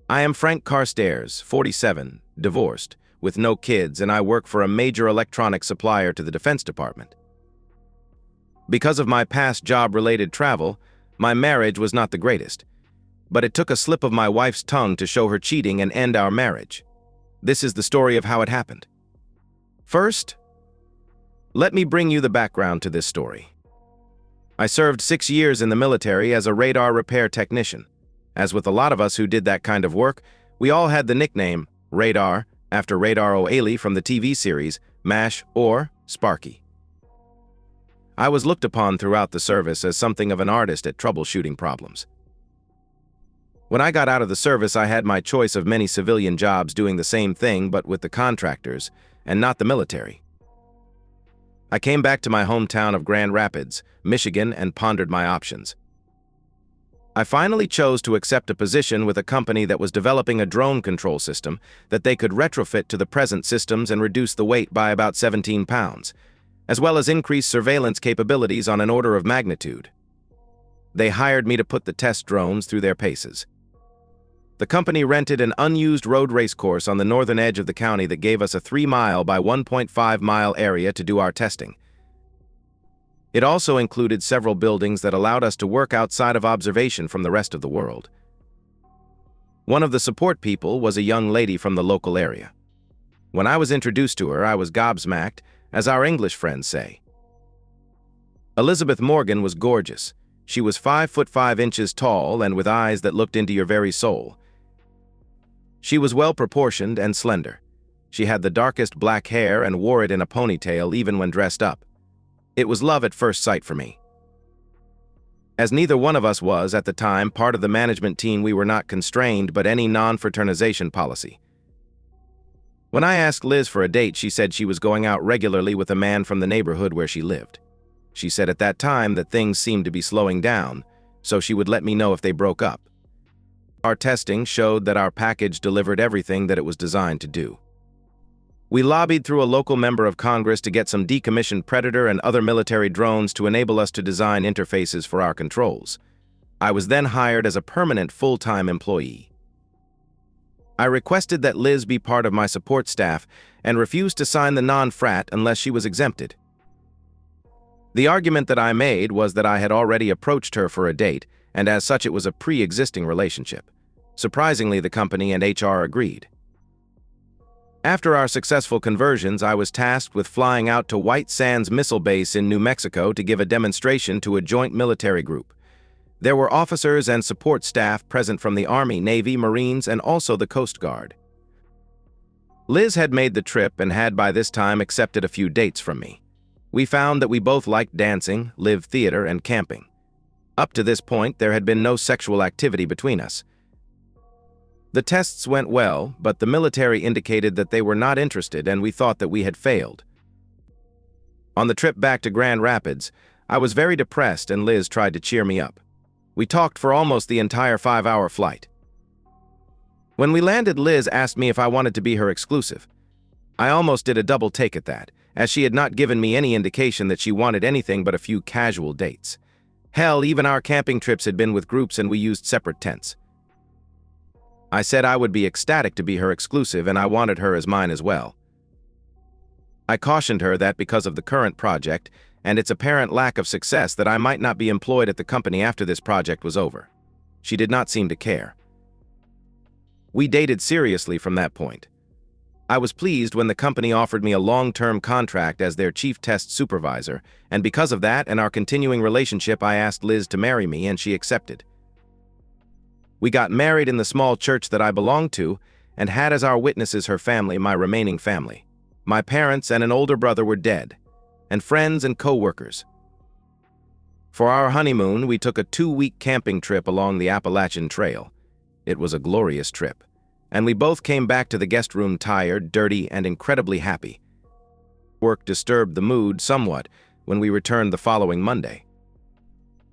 I am Frank Carstairs, 47, divorced, with no kids, and I work for a major electronics supplier to the Defense Department. Because of my past job-related travel, my marriage was not the greatest, but it took a slip of my wife's tongue to show her cheating and end our marriage. This is the story of how it happened. First, let me bring you the background to this story. I served 6 years in the military as a radar repair technician. As with a lot of us who did that kind of work, we all had the nickname Radar after Radar O'Ailey from the TV series MASH or Sparky. I was looked upon throughout the service as something of an artist at troubleshooting problems. When I got out of the service, I had my choice of many civilian jobs doing the same thing but with the contractors and not the military. I came back to my hometown of Grand Rapids, Michigan, and pondered my options. I finally chose to accept a position with a company that was developing a drone control system that they could retrofit to the present systems and reduce the weight by about 17 pounds, as well as increase surveillance capabilities on an order of magnitude. They hired me to put the test drones through their paces. The company rented an unused road race course on the northern edge of the county that gave us a 3-mile by 1.5-mile area to do our testing. It also included several buildings that allowed us to work outside of observation from the rest of the world. One of the support people was a young lady from the local area. When I was introduced to her, I was gobsmacked, as our English friends say. Elizabeth Morgan was gorgeous. She was 5 foot 5 inches tall and with eyes that looked into your very soul. She was well-proportioned and slender. She had the darkest black hair and wore it in a ponytail even when dressed up. It was love at first sight for me. As neither one of us was, at the time, part of the management team, we were not constrained by any non-fraternization policy. When I asked Liz for a date, she said she was going out regularly with a man from the neighborhood where she lived. She said at that time that things seemed to be slowing down, so she would let me know if they broke up. Our testing showed that our package delivered everything that it was designed to do. We lobbied through a local member of Congress to get some decommissioned Predator and other military drones to enable us to design interfaces for our controls. I was then hired as a permanent full-time employee. I requested that Liz be part of my support staff and refused to sign the non-frat unless she was exempted. The argument that I made was that I had already approached her for a date, and as such it was a pre-existing relationship. Surprisingly, the company and HR agreed. After our successful conversions, I was tasked with flying out to White Sands Missile Base in New Mexico to give a demonstration to a joint military group. There were officers and support staff present from the Army, Navy, Marines, and also the Coast Guard. Liz had made the trip and had by this time accepted a few dates from me. We found that we both liked dancing, live theater, and camping. Up to this point, there had been no sexual activity between us. The tests went well, but the military indicated that they were not interested, and we thought that we had failed. On the trip back to Grand Rapids, I was very depressed and Liz tried to cheer me up. We talked for almost the entire 5-hour flight. When we landed, Liz asked me if I wanted to be her exclusive. I almost did a double take at that, as she had not given me any indication that she wanted anything but a few casual dates. Hell, even our camping trips had been with groups and we used separate tents. I said I would be ecstatic to be her exclusive and I wanted her as mine as well. I cautioned her that because of the current project and its apparent lack of success that I might not be employed at the company after this project was over. She did not seem to care. We dated seriously from that point. I was pleased when the company offered me a long-term contract as their chief test supervisor, and because of that and our continuing relationship, I asked Liz to marry me and she accepted. We got married in the small church that I belonged to and had as our witnesses her family, my remaining family. My parents and an older brother were dead, and friends and co-workers. For our honeymoon, we took a 2-week camping trip along the Appalachian Trail. It was a glorious trip, and we both came back to the guest room tired, dirty, and incredibly happy. Work disturbed the mood somewhat when we returned the following Monday.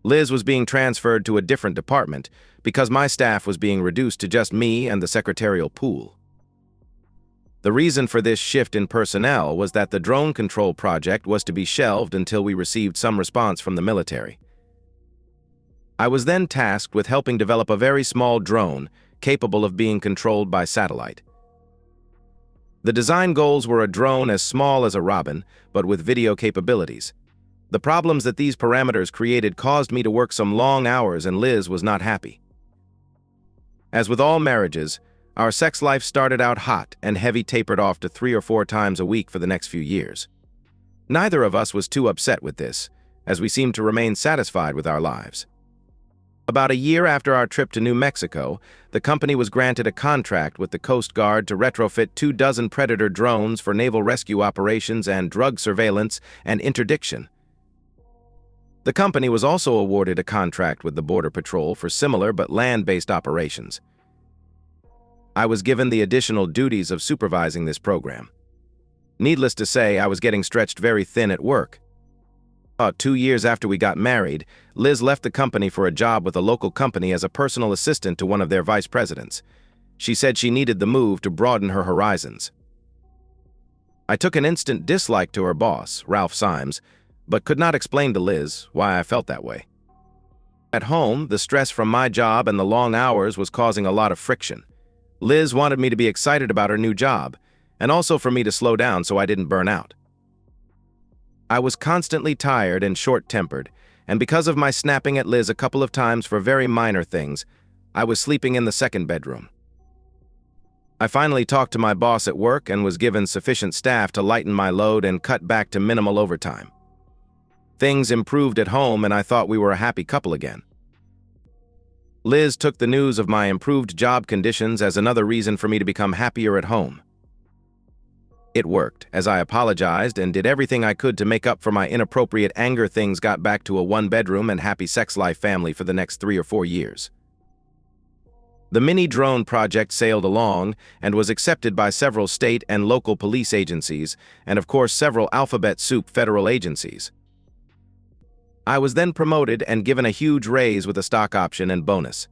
Liz was being transferred to a different department because my staff was being reduced to just me and the secretarial pool. The reason for this shift in personnel was that the drone control project was to be shelved until we received some response from the military. I was then tasked with helping develop a very small drone capable of being controlled by satellite. The design goals were a drone as small as a robin, but with video capabilities. The problems that these parameters created caused me to work some long hours, and Liz was not happy. As with all marriages, our sex life started out hot and heavy, tapered off to 3 or 4 times a week for the next few years. Neither of us was too upset with this, as we seemed to remain satisfied with our lives. About a year after our trip to New Mexico, the company was granted a contract with the Coast Guard to retrofit 24 Predator drones for naval rescue operations and drug surveillance and interdiction. The company was also awarded a contract with the Border Patrol for similar but land-based operations. I was given the additional duties of supervising this program. Needless to say, I was getting stretched very thin at work. About 2 years after we got married, Liz left the company for a job with a local company as a personal assistant to one of their vice presidents. She said she needed the move to broaden her horizons. I took an instant dislike to her boss, Ralph Symes, but could not explain to Liz why I felt that way. At home, the stress from my job and the long hours was causing a lot of friction. Liz wanted me to be excited about her new job, and also for me to slow down so I didn't burn out. I was constantly tired and short-tempered, and because of my snapping at Liz a couple of times for very minor things, I was sleeping in the second bedroom. I finally talked to my boss at work and was given sufficient staff to lighten my load and cut back to minimal overtime. Things improved at home, and I thought we were a happy couple again. Liz took the news of my improved job conditions as another reason for me to become happier at home. It worked, as I apologized and did everything I could to make up for my inappropriate anger. Things got back to a 1-bedroom and happy sex life family for the next 3 or 4 years. The mini drone project sailed along and was accepted by several state and local police agencies, and of course several alphabet soup federal agencies. I was then promoted and given a huge raise with a stock option and bonus.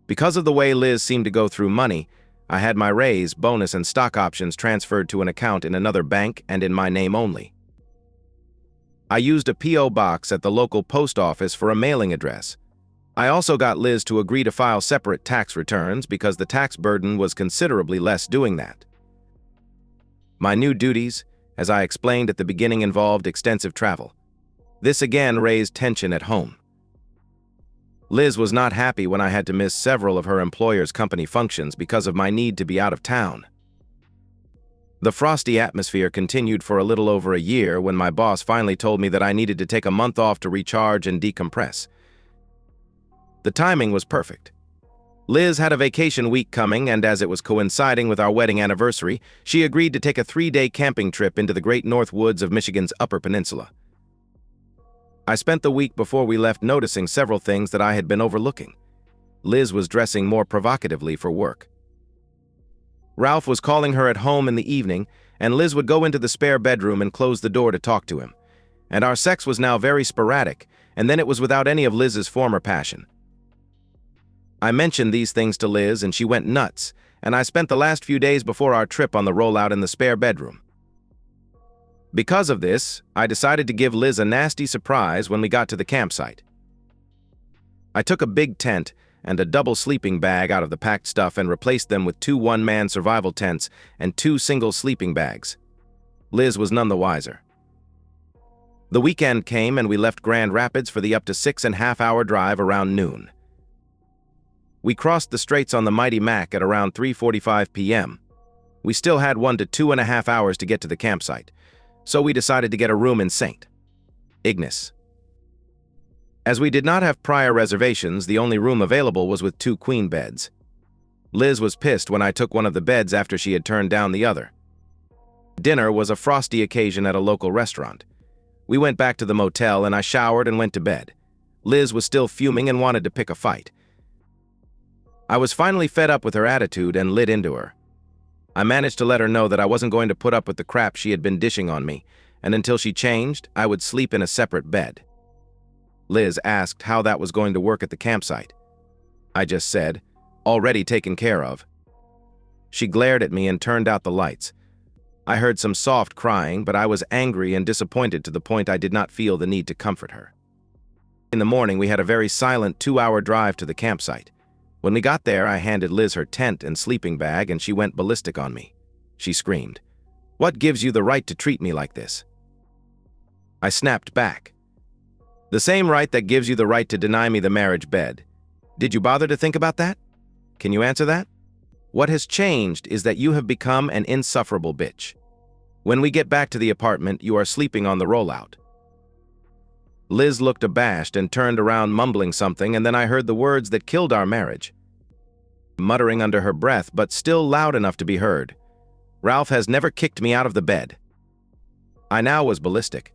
Because of the way Liz seemed to go through money, I had my raise, bonus, and stock options transferred to an account in another bank and in my name only. I used a P.O. box at the local post office for a mailing address. I also got Liz to agree to file separate tax returns because the tax burden was considerably less doing that. My new duties, as I explained at the beginning, involved extensive travel. This again raised tension at home. Liz was not happy when I had to miss several of her employer's company functions because of my need to be out of town. The frosty atmosphere continued for a little over a year when my boss finally told me that I needed to take a month off to recharge and decompress. The timing was perfect. Liz had a vacation week coming, and as it was coinciding with our wedding anniversary, she agreed to take a 3-day camping trip into the great north woods of Michigan's Upper Peninsula. I spent the week before we left noticing several things that I had been overlooking. Liz was dressing more provocatively for work. Ralph was calling her at home in the evening, and Liz would go into the spare bedroom and close the door to talk to him. And our sex was now very sporadic, and then it was without any of Liz's former passion. I mentioned these things to Liz, and she went nuts, and I spent the last few days before our trip on the rollout in the spare bedroom. Because of this, I decided to give Liz a nasty surprise when we got to the campsite. I took a big tent and a double sleeping bag out of the packed stuff and replaced them with 2 one-man survival tents and 2 single sleeping bags. Liz was none the wiser. The weekend came and we left Grand Rapids for the up to 6.5-hour drive around noon. We crossed the straits on the Mighty Mac at around 3:45 p.m. We still had 1 to 2.5 hours to get to the campsite, so we decided to get a room in St. Ignace. As we did not have prior reservations, the only room available was with 2 queen beds. Liz was pissed when I took one of the beds after she had turned down the other. Dinner was a frosty occasion at a local restaurant. We went back to the motel and I showered and went to bed. Liz was still fuming and wanted to pick a fight. I was finally fed up with her attitude and lit into her. I managed to let her know that I wasn't going to put up with the crap she had been dishing on me, and until she changed, I would sleep in a separate bed. Liz asked how that was going to work at the campsite. I just said, "Already taken care of." She glared at me and turned out the lights. I heard some soft crying, but I was angry and disappointed to the point I did not feel the need to comfort her. In the morning, we had a very silent 2-hour drive to the campsite. When we got there, I handed Liz her tent and sleeping bag and she went ballistic on me. She screamed, "What gives you the right to treat me like this?" I snapped back, "The same right that gives you the right to deny me the marriage bed. Did you bother to think about that? Can you answer that? What has changed is that you have become an insufferable bitch. When we get back to the apartment, you are sleeping on the rollout." Liz looked abashed and turned around mumbling something, and then I heard the words that killed our marriage. Muttering under her breath, but still loud enough to be heard, "Ralph has never kicked me out of the bed." I now was ballistic.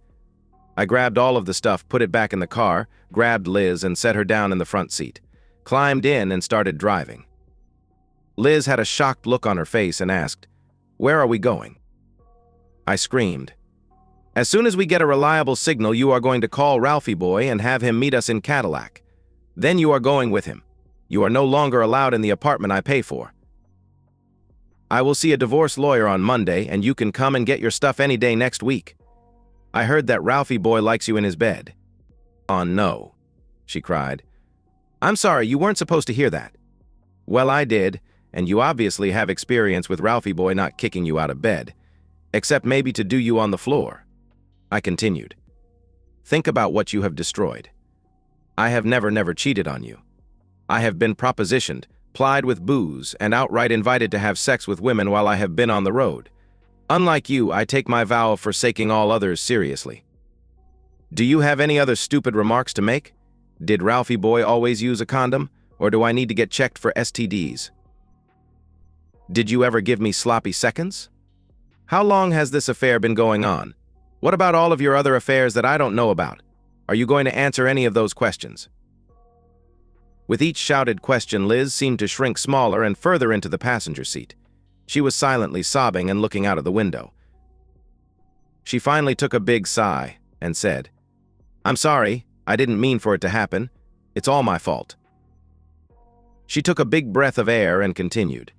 I grabbed all of the stuff, put it back in the car, grabbed Liz and set her down in the front seat, climbed in and started driving. Liz had a shocked look on her face and asked, "Where are we going?" I screamed, "As soon as we get a reliable signal, you are going to call Ralphie boy and have him meet us in Cadillac. Then you are going with him. You are no longer allowed in the apartment I pay for. I will see a divorce lawyer on Monday, and you can come and get your stuff any day next week. I heard that Ralphie boy likes you in his bed." "Oh no," she cried. "I'm sorry, you weren't supposed to hear that." "Well, I did, and you obviously have experience with Ralphie boy not kicking you out of bed, except maybe to do you on the floor." I continued, "Think about what you have destroyed. I have never cheated on you. I have been propositioned, plied with booze, and outright invited to have sex with women while I have been on the road. Unlike you, I take my vow of forsaking all others seriously. Do you have any other stupid remarks to make? Did Ralphie boy always use a condom, or do I need to get checked for STDs? Did you ever give me sloppy seconds? How long has this affair been going on? What about all of your other affairs that I don't know about? Are you going to answer any of those questions?" With each shouted question, Liz seemed to shrink smaller and further into the passenger seat. She was silently sobbing and looking out of the window. She finally took a big sigh and said, "I'm sorry, I didn't mean for it to happen. It's all my fault." She took a big breath of air and continued,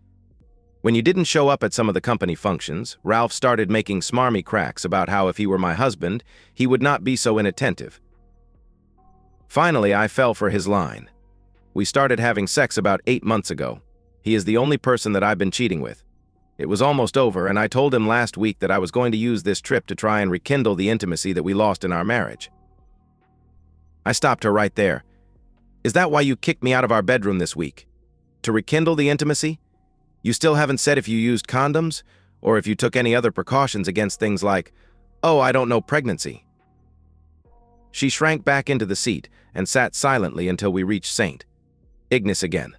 "When you didn't show up at some of the company functions, Ralph started making smarmy cracks about how if he were my husband, he would not be so inattentive. Finally, I fell for his line. We started having sex about 8 months ago. He is the only person that I've been cheating with. It was almost over, and I told him last week that I was going to use this trip to try and rekindle the intimacy that we lost in our marriage." I stopped her right there. "Is that why you kicked me out of our bedroom this week? To rekindle the intimacy? You still haven't said if you used condoms, or if you took any other precautions against things like, oh, I don't know, pregnancy." She shrank back into the seat and sat silently until we reached St. Ignace again.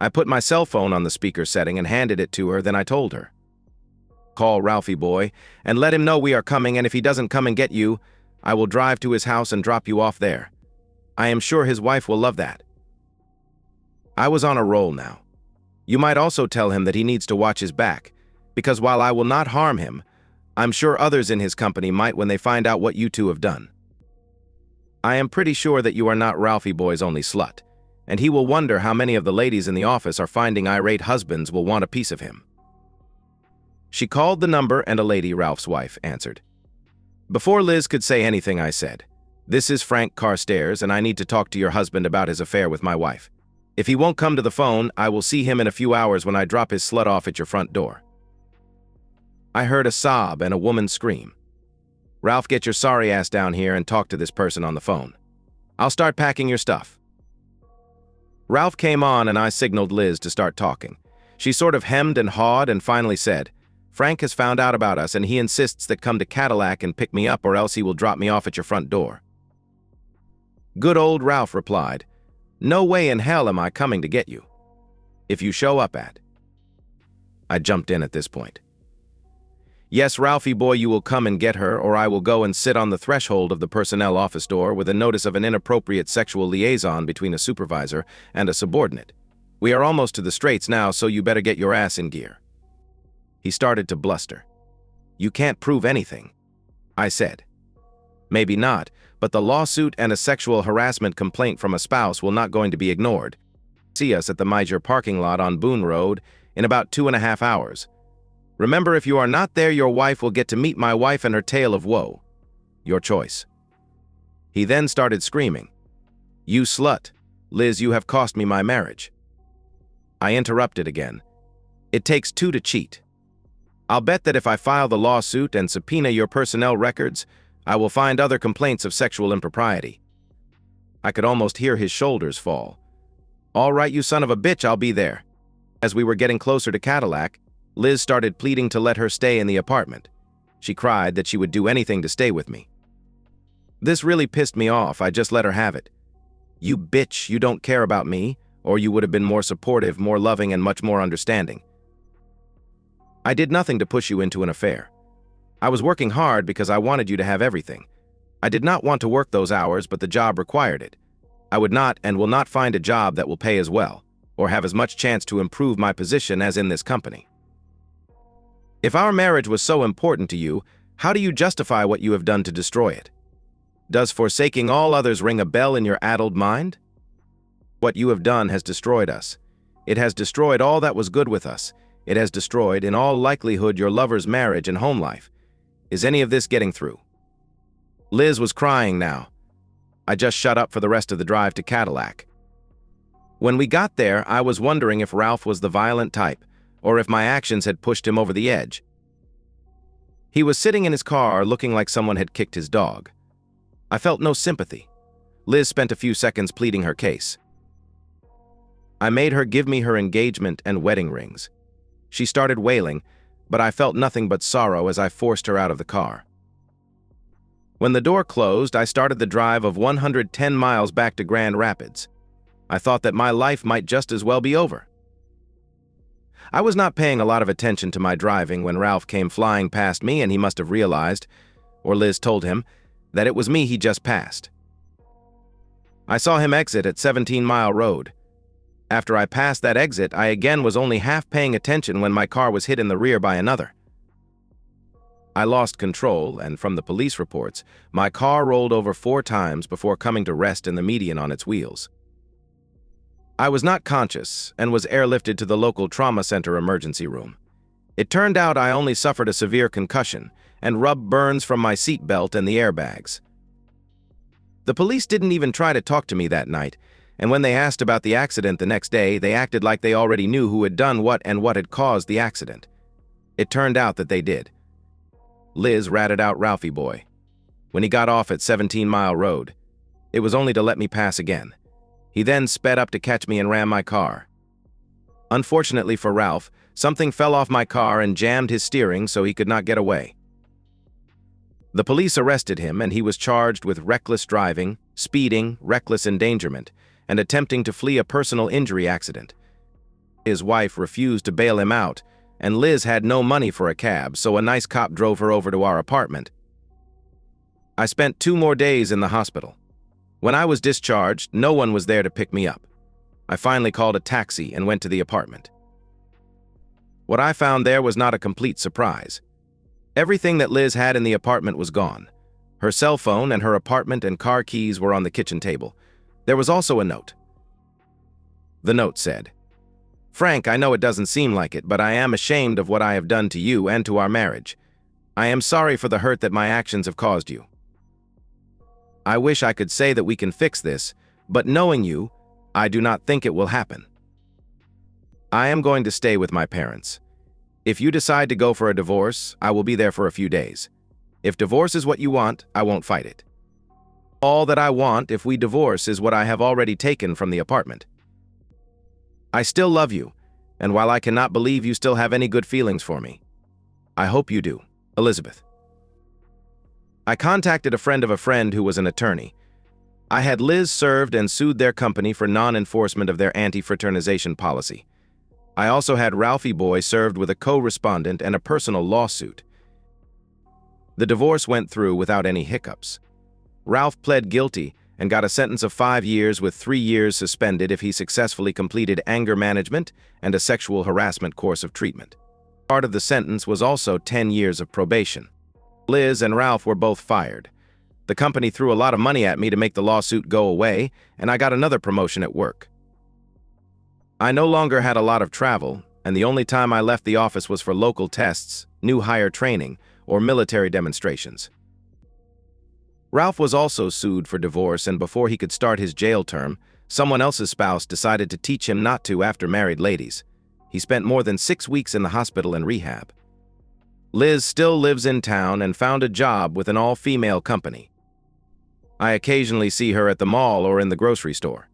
I put my cell phone on the speaker setting and handed it to her, then I told her, "Call Ralphie boy and let him know we are coming, and if he doesn't come and get you, I will drive to his house and drop you off there. I am sure his wife will love that." I was on a roll now. "You might also tell him that he needs to watch his back, because while I will not harm him, I'm sure others in his company might when they find out what you two have done. I am pretty sure that you are not Ralphie boy's only slut, and he will wonder how many of the ladies in the office are finding irate husbands will want a piece of him." She called the number and a lady, Ralph's wife, answered. Before Liz could say anything, I said, "This is Frank Carstairs, and I need to talk to your husband about his affair with my wife. If he won't come to the phone, I will see him in a few hours when I drop his slut off at your front door." I heard a sob and a woman scream. "Ralph, get your sorry ass down here and talk to this person on the phone. I'll start packing your stuff." Ralph came on and I signaled Liz to start talking. She sort of hemmed and hawed and finally said, "Frank has found out about us and he insists that come to Cadillac and pick me up or else he will drop me off at your front door." Good old Ralph replied, "No way in hell am I coming to get you. If you show up at..." I jumped in at this point. "Yes, Ralphie boy, you will come and get her, or I will go and sit on the threshold of the personnel office door with a notice of an inappropriate sexual liaison between a supervisor and a subordinate. We are almost to the straits now, so you better get your ass in gear." He started to bluster. "You can't prove anything," I said. "Maybe not, but the lawsuit and a sexual harassment complaint from a spouse will not going to be ignored. See us at the major parking lot on Boone Road in about 2.5 hours. Remember, if you are not there, your wife will get to meet my wife and her tale of woe. Your choice." He then started screaming, "You slut! Liz, you have cost me my marriage." I interrupted again. It takes two to cheat. I'll bet that if I file the lawsuit and subpoena your personnel records, I will find other complaints of sexual impropriety. I could almost hear his shoulders fall. All right, you son of a bitch, I'll be there. As we were getting closer to Cadillac, Liz started pleading to let her stay in the apartment. She cried that she would do anything to stay with me. This really pissed me off. I just let her have it. You bitch, you don't care about me, or you would have been more supportive, more loving, and much more understanding. I did nothing to push you into an affair. I was working hard because I wanted you to have everything. I did not want to work those hours, but the job required it. I would not and will not find a job that will pay as well, or have as much chance to improve my position as in this company. If our marriage was so important to you, how do you justify what you have done to destroy it? Does forsaking all others ring a bell in your addled mind? What you have done has destroyed us. It has destroyed all that was good with us. It has destroyed, in all likelihood, your lover's marriage and home life. Is any of this getting through? Liz was crying now. I just shut up for the rest of the drive to Cadillac. When we got there, I was wondering if Ralph was the violent type, or if my actions had pushed him over the edge. He was sitting in his car looking like someone had kicked his dog. I felt no sympathy. Liz spent a few seconds pleading her case. I made her give me her engagement and wedding rings. She started wailing, but I felt nothing but sorrow as I forced her out of the car. When the door closed, I started the drive of 110 miles back to Grand Rapids. I thought that my life might just as well be over. I was not paying a lot of attention to my driving when Ralph came flying past me, and he must have realized, or Liz told him, that it was me he just passed. I saw him exit at 17 Mile Road. After I passed that exit, I again was only half paying attention when my car was hit in the rear by another. I lost control, and from the police reports, my car rolled over 4 times before coming to rest in the median on its wheels. I was not conscious and was airlifted to the local trauma center emergency room. It turned out I only suffered a severe concussion and rubbed burns from my seat belt and the airbags. The police didn't even try to talk to me that night, and when they asked about the accident the next day, they acted like they already knew who had done what and what had caused the accident. It turned out that they did. Liz ratted out Ralphie boy. When he got off at 17 Mile Road, it was only to let me pass again. He then sped up to catch me and ran my car. Unfortunately for Ralph, something fell off my car and jammed his steering so he could not get away. The police arrested him, and he was charged with reckless driving, speeding, reckless endangerment, and attempting to flee a personal injury accident. His wife refused to bail him out, and Liz had no money for a cab, so a nice cop drove her over to our apartment. I spent 2 more days in the hospital. When I was discharged, no one was there to pick me up. I finally called a taxi and went to the apartment. What I found there was not a complete surprise. Everything that Liz had in the apartment was gone. Her cell phone and her apartment and car keys were on the kitchen table. There was also a note. The note said, "Frank, I know it doesn't seem like it, but I am ashamed of what I have done to you and to our marriage. I am sorry for the hurt that my actions have caused you. I wish I could say that we can fix this, but knowing you, I do not think it will happen. I am going to stay with my parents. If you decide to go for a divorce, I will be there for a few days. If divorce is what you want, I won't fight it. All that I want if we divorce is what I have already taken from the apartment. I still love you, and while I cannot believe you still have any good feelings for me, I hope you do. Elizabeth." I contacted a friend of a friend who was an attorney. I had Liz served and sued their company for non-enforcement of their anti-fraternization policy. I also had Ralphie boy served with a co-respondent and a personal lawsuit. The divorce went through without any hiccups. Ralph pled guilty and got a sentence of 5 years with 3 years suspended if he successfully completed anger management and a sexual harassment course of treatment. Part of the sentence was also 10 years of probation. Liz and Ralph were both fired. The company threw a lot of money at me to make the lawsuit go away, and I got another promotion at work. I no longer had a lot of travel, and the only time I left the office was for local tests, new hire training, or military demonstrations. Ralph was also sued for divorce, and before he could start his jail term, Someone else's spouse decided to teach him not to after married ladies. He spent more than 6 weeks in the hospital and rehab. Liz still lives in town and found a job with an all-female company. I occasionally see her at the mall or in the grocery store.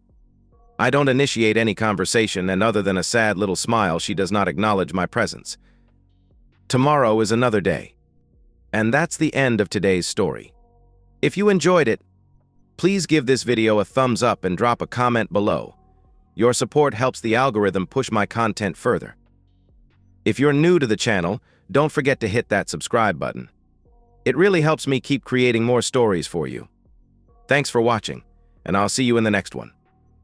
I don't initiate any conversation, and other than a sad little smile, she does not acknowledge my presence. Tomorrow is another day. And that's the end of today's story. If you enjoyed it, please give this video a thumbs up and drop a comment below. Your support helps the algorithm push my content further. If you're new to the channel, don't forget to hit that subscribe button. It really helps me keep creating more stories for you. Thanks for watching, and I'll see you in the next one.